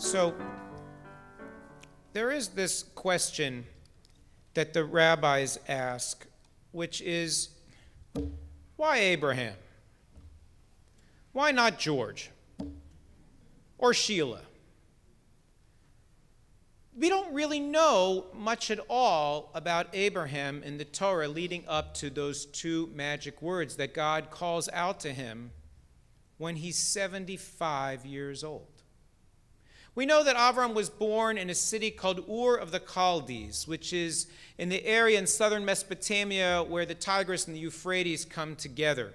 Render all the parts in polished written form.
So there is this question that the rabbis ask, which is, why Abraham? Why not George or Sheila? We don't really know much at all about Abraham in the Torah leading up to those two magic words that God calls out to him when he's 75 years old. We know that Avram was born in a city called Ur of the Chaldees, which is in the area in southern Mesopotamia where the Tigris and the Euphrates come together.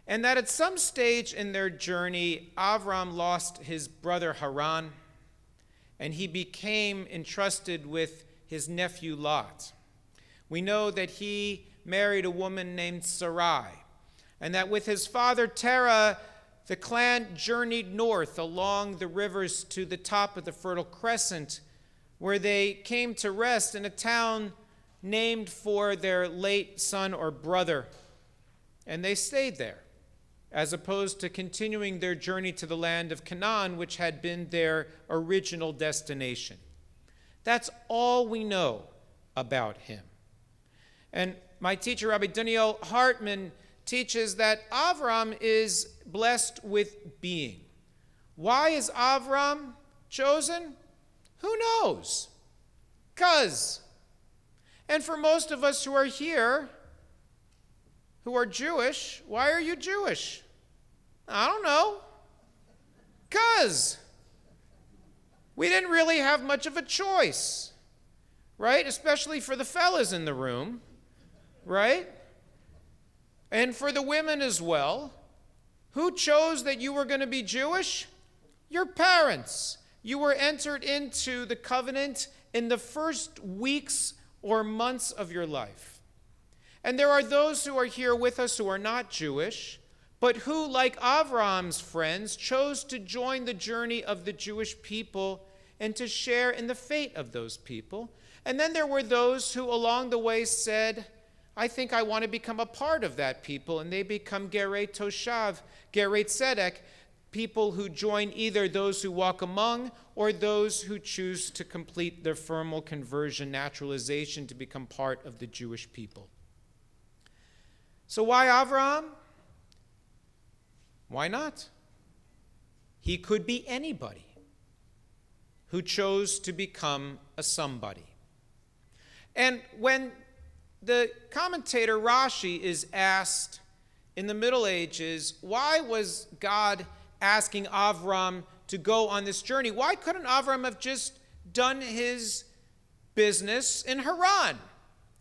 And that at some stage in their journey, Avram lost his brother Haran, and he became entrusted with his nephew Lot. We know that he married a woman named Sarai, and that with his father Terah, the clan journeyed north along the rivers to the top of the Fertile Crescent, where they came to rest in a town named for their late son or brother. And they stayed there, as opposed to continuing their journey to the land of Canaan, which had been their original destination. That's all we know about him. And my teacher, Rabbi Daniel Hartman, teaches that Avram is blessed with being. Why is Avram chosen? Who knows? 'Cause. And for most of us who are here, who are Jewish, why are you Jewish? I don't know. 'Cause. We didn't really have much of a choice, right? Especially for the fellas in the room, right? And for the women as well. Who chose that you were going to be Jewish? Your parents. You were entered into the covenant in the first weeks or months of your life. And there are those who are here with us who are not Jewish, but who, like Avram's friends, chose to join the journey of the Jewish people and to share in the fate of those people. And then there were those who along the way said, I think I want to become a part of that people, and they become Gerei Toshav, Gerei Tzedek, people who join either those who walk among or those who choose to complete their formal conversion, naturalization to become part of the Jewish people. So why Avram? Why not? He could be anybody who chose to become a somebody. And when the commentator Rashi is asked in the Middle Ages, why was God asking Avram to go on this journey? Why couldn't Avram have just done his business in Haran,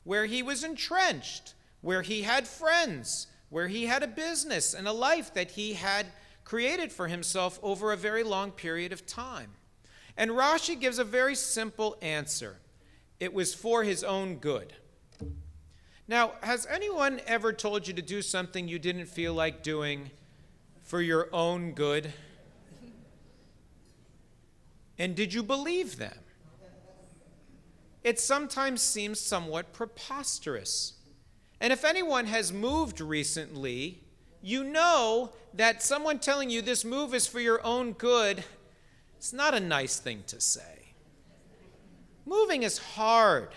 where he was entrenched, where he had friends, where he had a business and a life that he had created for himself over a very long period of time? And Rashi gives a very simple answer. It was for his own good. Now, has anyone ever told you to do something you didn't feel like doing for your own good? And did you believe them? It sometimes seems somewhat preposterous. And if anyone has moved recently, you know that someone telling you this move is for your own good, it's not a nice thing to say. Moving is hard.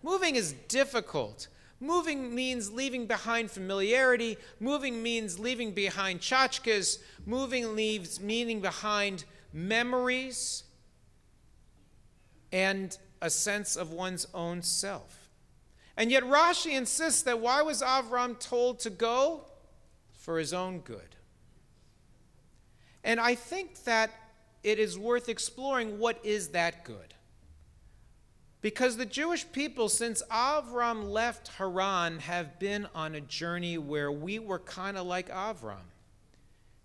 Moving is difficult. Moving means leaving behind familiarity. Moving means leaving behind tchotchkes. Moving leaves meaning behind memories and a sense of one's own self. And yet Rashi insists that why was Avram told to go? For his own good. And I think that it is worth exploring what is that good. Because the Jewish people, since Avram left Haran, have been on a journey where we were kind of like Avram.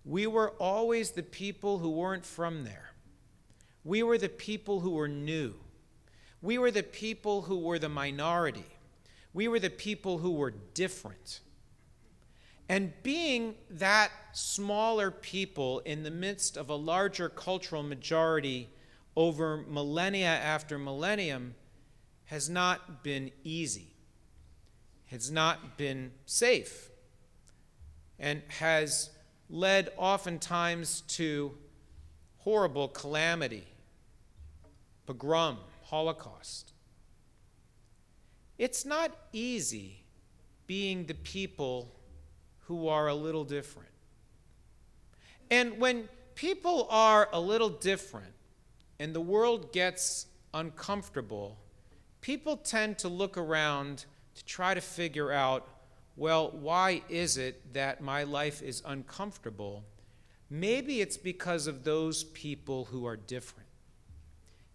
We were always the people who weren't from there. We were the people who were new. We were the people who were the minority. We were the people who were different. And being that smaller people in the midst of a larger cultural majority over millennia after millennium has not been easy, has not been safe, and has led oftentimes to horrible calamity, pogrom, Holocaust. It's not easy being the people who are a little different. And when people are a little different and the world gets uncomfortable, people tend to look around to try to figure out, well, why is it that my life is uncomfortable? Maybe it's because of those people who are different.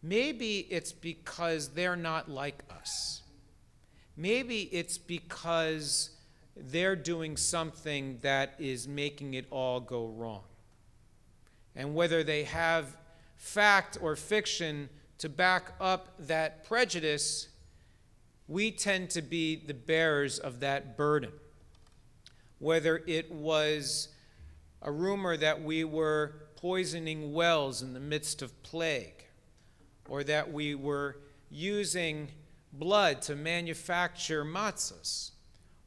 Maybe it's because they're not like us. Maybe it's because they're doing something that is making it all go wrong. And whether they have fact or fiction to back up that prejudice, we tend to be the bearers of that burden. Whether it was a rumor that we were poisoning wells in the midst of plague, or that we were using blood to manufacture matzahs,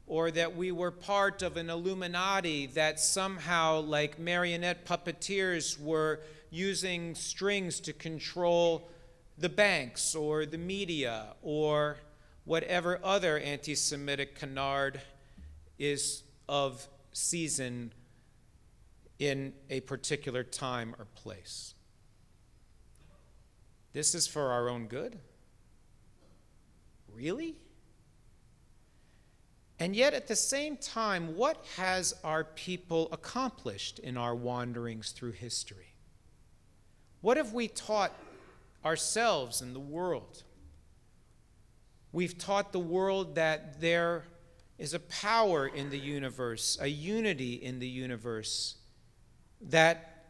or that we were part of an Illuminati that somehow, like marionette puppeteers, were using strings to control the banks or the media or whatever other anti-Semitic canard is of season in a particular time or place. This is for our own good? Really? And yet at the same time, what has our people accomplished in our wanderings through history? What have we taught ourselves and the world? We've taught the world that there is a power in the universe, a unity in the universe, that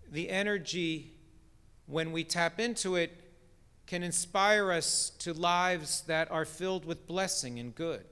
the energy, when we tap into it, can inspire us to lives that are filled with blessing and good.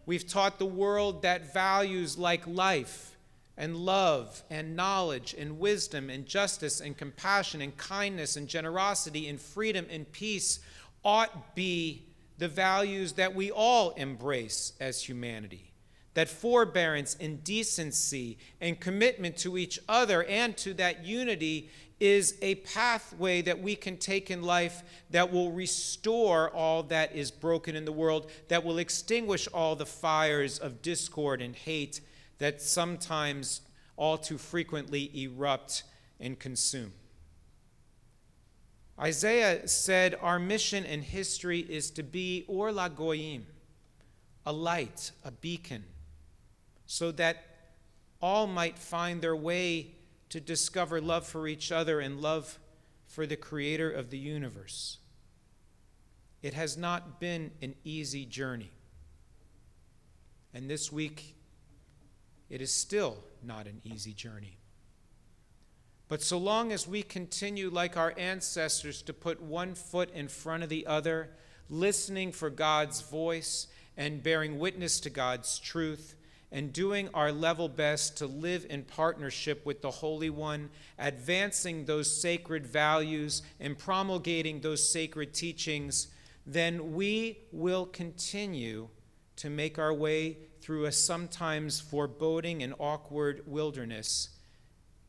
We've taught the world that values like life and love and knowledge and wisdom and justice and compassion and kindness and generosity and freedom and peace ought be the values that we all embrace as humanity. That forbearance and decency and commitment to each other and to that unity is a pathway that we can take in life that will restore all that is broken in the world, that will extinguish all the fires of discord and hate that sometimes, all too frequently, erupt and consume. Isaiah said, our mission in history is to be or lagoyim, a light, a beacon, so that all might find their way to discover love for each other and love for the Creator of the universe. It has not been an easy journey. And this week, it is still not an easy journey. But so long as we continue, like our ancestors, to put one foot in front of the other, listening for God's voice and bearing witness to God's truth, and doing our level best to live in partnership with the Holy One, advancing those sacred values and promulgating those sacred teachings, then we will continue to make our way through a sometimes foreboding and awkward wilderness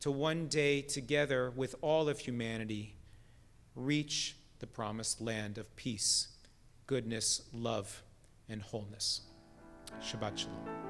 to one day, together with all of humanity, reach the promised land of peace, goodness, love, and wholeness. Shabbat shalom.